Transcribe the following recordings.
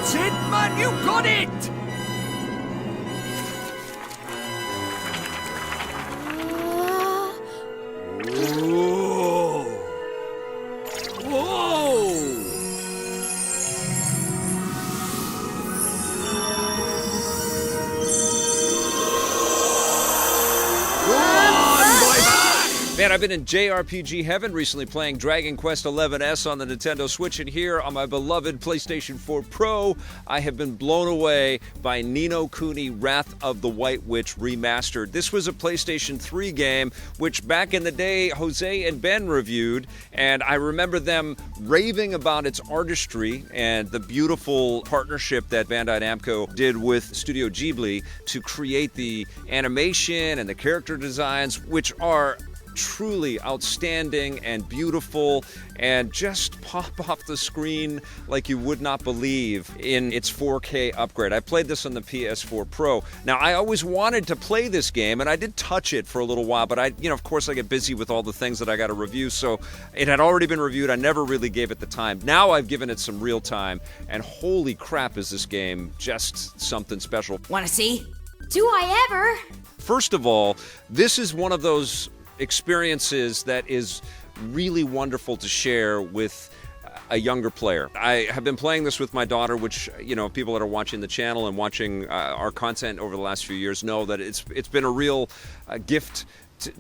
That's it, man! You got it! Whoa! Whoa! Man, I've been in JRPG heaven recently playing Dragon Quest XI-S on the Nintendo Switch, and here on my beloved PlayStation 4 Pro, I have been blown away by Ni no Kuni Wrath of the White Witch Remastered. This was a PlayStation 3 game, which back in the day, Jose and Ben reviewed, and I remember them raving about its artistry and the beautiful partnership that Bandai Namco did with Studio Ghibli to create the animation and the character designs, which are truly outstanding and beautiful and just pop off the screen like you would not believe in its 4K upgrade. I played this on the PS4 Pro. Now, I always wanted to play this game, and I did touch it for a little while, but of course I get busy with all the things that I got to review, so it had already been reviewed. I never really gave it the time. Now I've given it some real time, and holy crap is this game just something special. Wanna see? Do I ever? First of all, this is one of those experiences that is really wonderful to share with a younger player. I have been playing this with my daughter, which, people that are watching the channel and watching our content over the last few years know that it's been a real gift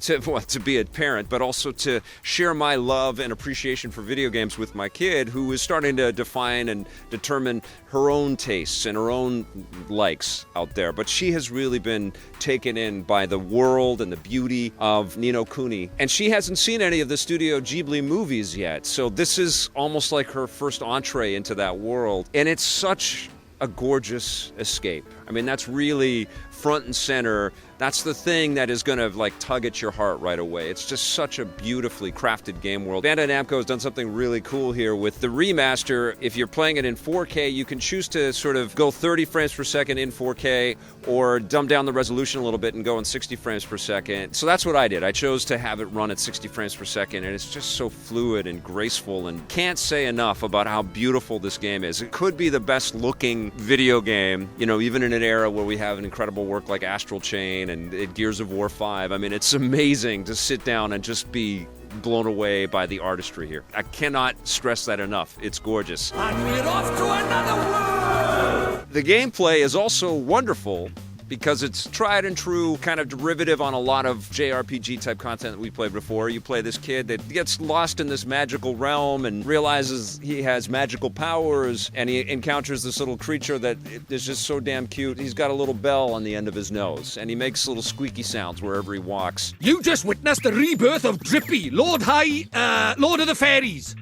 to be a parent, but also to share my love and appreciation for video games with my kid, who is starting to define and determine her own tastes and her own likes out there. But she has really been taken in by the world and the beauty of Ni no Kuni. And she hasn't seen any of the Studio Ghibli movies yet, so this is almost like her first entree into that world. And it's such a gorgeous escape. I mean, that's really front and center. That's the thing that is going to tug at your heart right away. It's just such a beautifully crafted game world. Bandai Namco has done something really cool here with the remaster. If you're playing it in 4K, you can choose to sort of go 30 frames per second in 4K or dumb down the resolution a little bit and go in 60 frames per second. So that's what I did. I chose to have it run at 60 frames per second, and it's just so fluid and graceful, and can't say enough about how beautiful this game is. It could be the best looking video game, even in an era where we have an incredible work like Astral Chain and Gears of War 5. I mean, it's amazing to sit down and just be blown away by the artistry here. I cannot stress that enough. It's gorgeous. And we're off to another world! The gameplay is also wonderful because it's tried and true, kind of derivative on a lot of JRPG type content that we played before. You play this kid that gets lost in this magical realm and realizes he has magical powers, and he encounters this little creature that is just so damn cute. He's got a little bell on the end of his nose, and he makes little squeaky sounds wherever he walks. You just witnessed the rebirth of Drippy, Lord of the Fairies.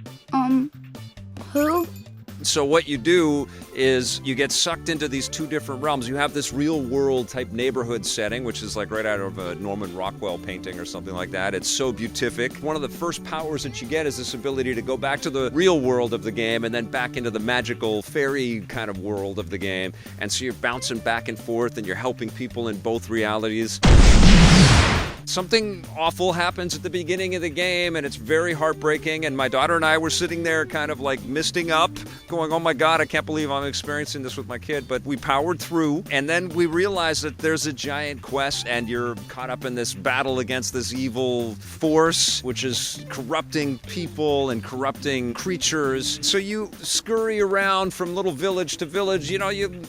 Who? So what you do is you get sucked into these two different realms. You have this real world type neighborhood setting, which is like right out of a Norman Rockwell painting or something like that. It's so beatific. One of the first powers that you get is this ability to go back to the real world of the game and then back into the magical fairy kind of world of the game. And so you're bouncing back and forth and you're helping people in both realities. Something awful happens at the beginning of the game, and it's very heartbreaking, and my daughter and I were sitting there kind of misting up, going, oh my God, I can't believe I'm experiencing this with my kid. But we powered through, and then we realized that there's a giant quest, and you're caught up in this battle against this evil force, which is corrupting people and corrupting creatures. So you scurry around from little village to village, you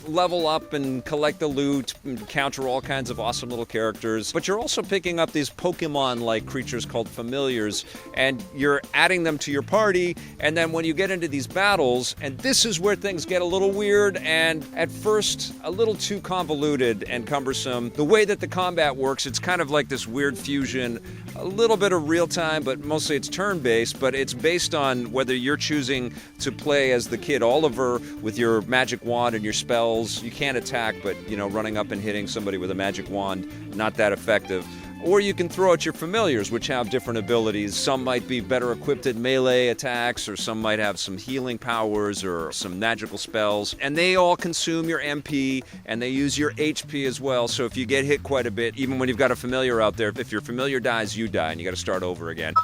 level up and collect the loot, and encounter all kinds of awesome little characters, but you're also picking up these Pokemon-like creatures called familiars, and you're adding them to your party, and then when you get into these battles, and this is where things get a little weird and at first a little too convoluted and cumbersome. The way that the combat works, it's kind of like this weird fusion, a little bit of real-time, but mostly it's turn-based, but it's based on whether you're choosing to play as the kid Oliver with your magic wand and your spells. You can't attack, but, running up and hitting somebody with a magic wand, not that effective. Or you can throw out your familiars, which have different abilities. Some might be better equipped at melee attacks, or some might have some healing powers or some magical spells. And they all consume your MP, and they use your HP as well. So if you get hit quite a bit, even when you've got a familiar out there, if your familiar dies, you die, and you got to start over again.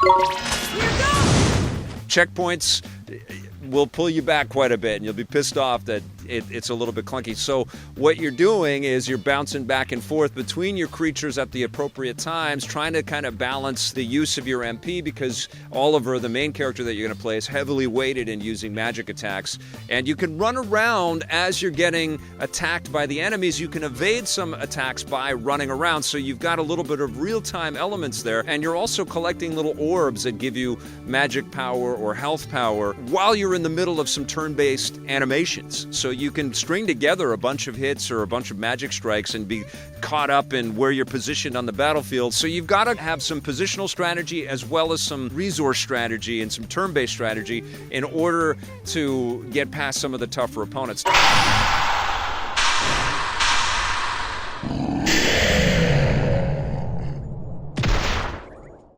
Checkpoints will pull you back quite a bit, and you'll be pissed off that it's a little bit clunky. So what you're doing is you're bouncing back and forth between your creatures at the appropriate times, trying to kind of balance the use of your MP, because Oliver, the main character that you're going to play, is heavily weighted in using magic attacks. And you can run around as you're getting attacked by the enemies. You can evade some attacks by running around, so you've got a little bit of real-time elements there. And you're also collecting little orbs that give you magic power or health power while you're in the middle of some turn-based animations. So you can string together a bunch of hits or a bunch of magic strikes and be caught up in where you're positioned on the battlefield. So you've got to have some positional strategy as well as some resource strategy and some turn-based strategy in order to get past some of the tougher opponents.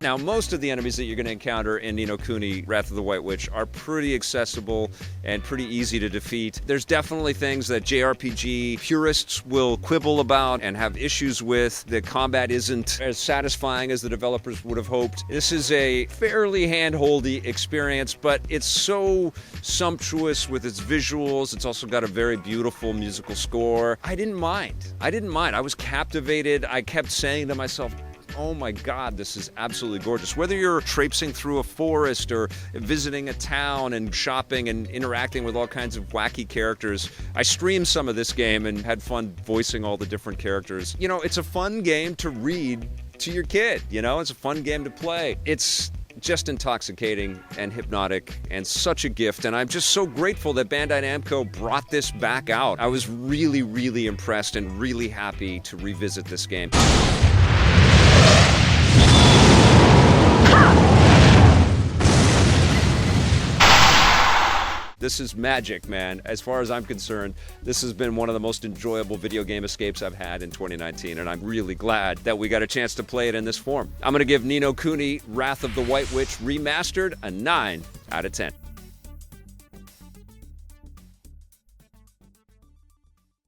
Now, most of the enemies that you're going to encounter in Ni no Kuni, Wrath of the White Witch, are pretty accessible and pretty easy to defeat. There's definitely things that JRPG purists will quibble about and have issues with. The combat isn't as satisfying as the developers would have hoped. This is a fairly hand-holdy experience, but it's so sumptuous with its visuals. It's also got a very beautiful musical score. I didn't mind. I was captivated. I kept saying to myself, oh my God, this is absolutely gorgeous. Whether you're traipsing through a forest or visiting a town and shopping and interacting with all kinds of wacky characters. I streamed some of this game and had fun voicing all the different characters. You know, it's a fun game to read to your kid, you know? It's a fun game to play. It's just intoxicating and hypnotic and such a gift, and I'm just so grateful that Bandai Namco brought this back out. I was really, really impressed and really happy to revisit this game. This is magic, man. As far as I'm concerned, this has been one of the most enjoyable video game escapes I've had in 2019, and I'm really glad that we got a chance to play it in this form. I'm gonna give Ni no Kuni Wrath of the White Witch Remastered a 9 out of 10.